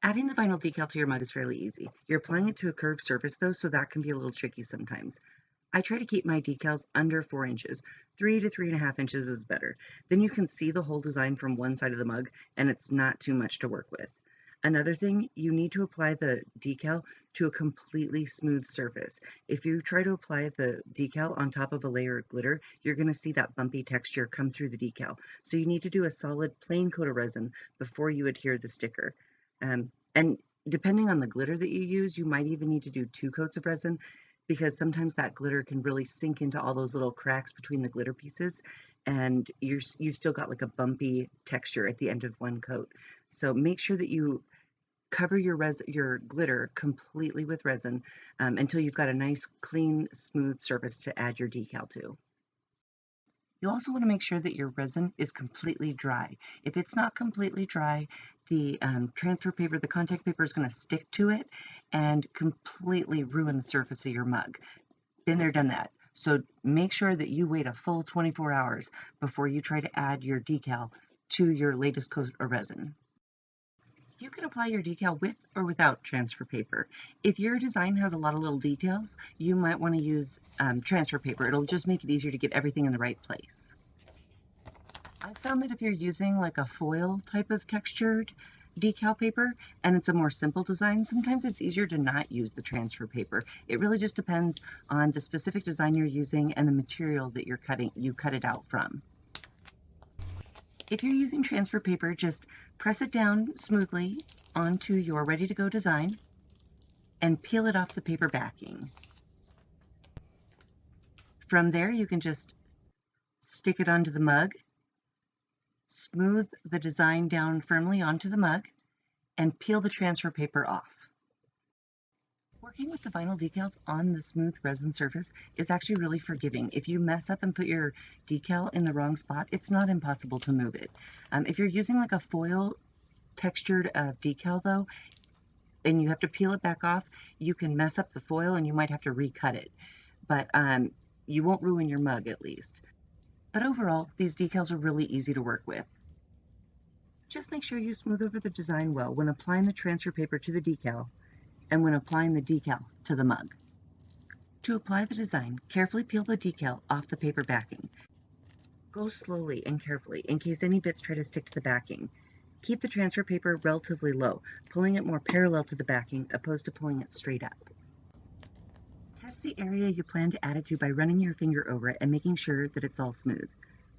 Adding the vinyl decal to your mug is fairly easy. You're applying it to a curved surface though, so that can be a little tricky sometimes. I try to keep my decals under 4 inches. 3 to 3.5 inches is better. Then you can see the whole design from one side of the mug and it's not too much to work with. Another thing, you need to apply the decal to a completely smooth surface. If you try to apply the decal on top of a layer of glitter, you're going to see that bumpy texture come through the decal. So you need to do a solid plain coat of resin before you adhere the sticker. And depending on the glitter that you use, you might even need to do 2 coats of resin because sometimes that glitter can really sink into all those little cracks between the glitter pieces and you've still got like a bumpy texture at the end of one coat. So make sure that you cover your glitter completely with resin until you've got a nice, clean, smooth surface to add your decal to. You also want to make sure that your resin is completely dry. If it's not completely dry, the transfer paper, the contact paper is going to stick to it and completely ruin the surface of your mug. Been there, done that. So make sure that you wait a full 24 hours before you try to add your decal to your latest coat of resin. You can apply your decal with or without transfer paper. If your design has a lot of little details, you might want to use transfer paper. It'll just make it easier to get everything in the right place. I've found that if you're using like a foil type of textured decal paper and it's a more simple design, sometimes it's easier to not use the transfer paper. It really just depends on the specific design you're using and the material that you cut it out from. If you're using transfer paper, just press it down smoothly onto your ready-to-go design and peel it off the paper backing. From there, you can just stick it onto the mug, smooth the design down firmly onto the mug, and peel the transfer paper off. Working with the vinyl decals on the smooth resin surface is actually really forgiving. If you mess up and put your decal in the wrong spot, it's not impossible to move it. If you're using like a foil textured decal though, and you have to peel it back off, you can mess up the foil and you might have to recut it. But you won't ruin your mug at least. But overall, these decals are really easy to work with. Just make sure you smooth over the design well when applying the transfer paper to the decal and when applying the decal to the mug. To apply the design, carefully peel the decal off the paper backing. Go slowly and carefully in case any bits try to stick to the backing. Keep the transfer paper relatively low, pulling it more parallel to the backing opposed to pulling it straight up. Test the area you plan to add it to by running your finger over it and making sure that it's all smooth.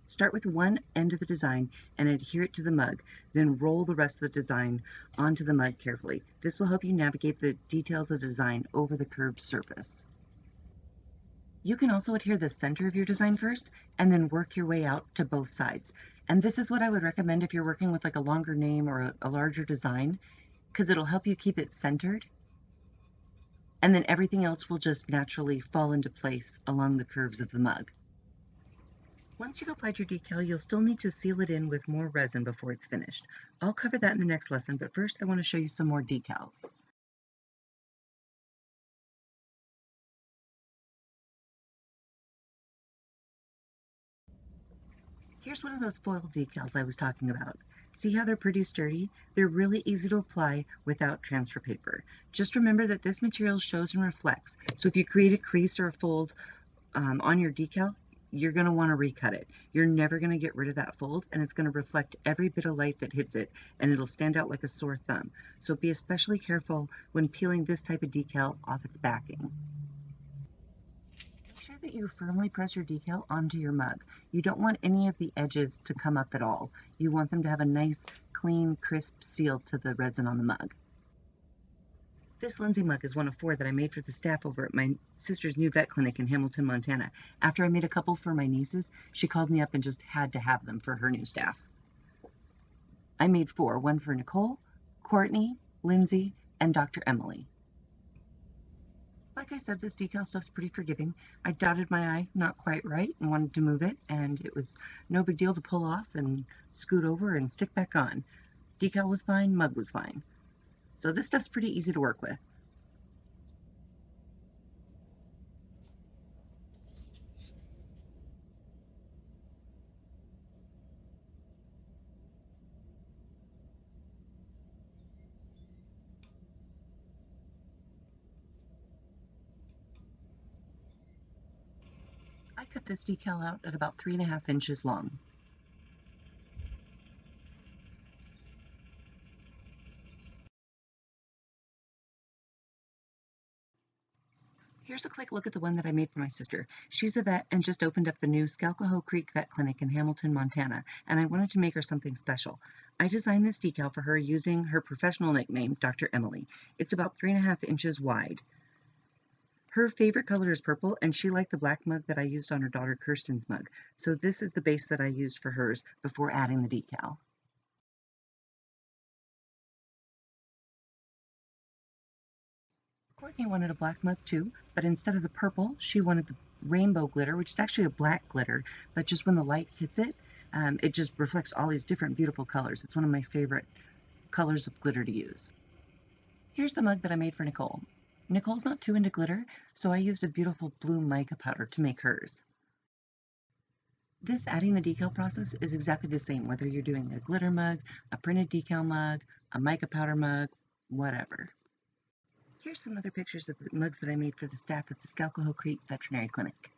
Start with one end of the design and adhere it to the mug, then roll the rest of the design onto the mug carefully. This will help you navigate the details of the design over the curved surface. You can also adhere the center of your design first and then work your way out to both sides. And this is what I would recommend if you're working with like a longer name or a larger design, because it'll help you keep it centered. And then everything else will just naturally fall into place along the curves of the mug. Once you've applied your decal, you'll still need to seal it in with more resin before it's finished. I'll cover that in the next lesson, but first I want to show you some more decals. Here's one of those foil decals I was talking about. See how they're pretty sturdy? They're really easy to apply without transfer paper. Just remember that this material shows and reflects, so if you create a crease or a fold on your decal, you're going to want to recut it. You're never going to get rid of that fold, and it's going to reflect every bit of light that hits it, and it'll stand out like a sore thumb. So be especially careful when peeling this type of decal off its backing. Make sure that you firmly press your decal onto your mug. You don't want any of the edges to come up at all. You want them to have a nice, clean, crisp seal to the resin on the mug. This Lindsay mug is one of 4 that I made for the staff over at my sister's new vet clinic in Hamilton, Montana. After I made a couple for my nieces, she called me up and just had to have them for her new staff. I made 4, one for Nicole, Courtney, Lindsay, and Dr. Emily. Like I said, this decal stuff's pretty forgiving. I dotted my I not quite right and wanted to move it, and it was no big deal to pull off and scoot over and stick back on. Decal was fine, mug was fine. So this stuff's pretty easy to work with. cut this decal out at about 3.5 inches long. Here's a quick look at the one that I made for my sister. She's a vet and just opened up the new Skalkaho Creek Vet Clinic in Hamilton, Montana, and I wanted to make her something special. I designed this decal for her using her professional nickname, Dr. Emily. It's about 3.5 inches wide. Her favorite color is purple, and she liked the black mug that I used on her daughter Kirsten's mug, so this is the base that I used for hers before adding the decal. Courtney wanted a black mug too, but instead of the purple, she wanted the rainbow glitter, which is actually a black glitter, but just when the light hits it, it just reflects all these different beautiful colors. It's one of my favorite colors of glitter to use. Here's the mug that I made for Nicole. Nicole's not too into glitter, so I used a beautiful blue mica powder to make hers. This adding the decal process is exactly the same, whether you're doing a glitter mug, a printed decal mug, a mica powder mug, whatever. Here's some other pictures of the mugs that I made for the staff at the Skalkaho Creek Veterinary Clinic.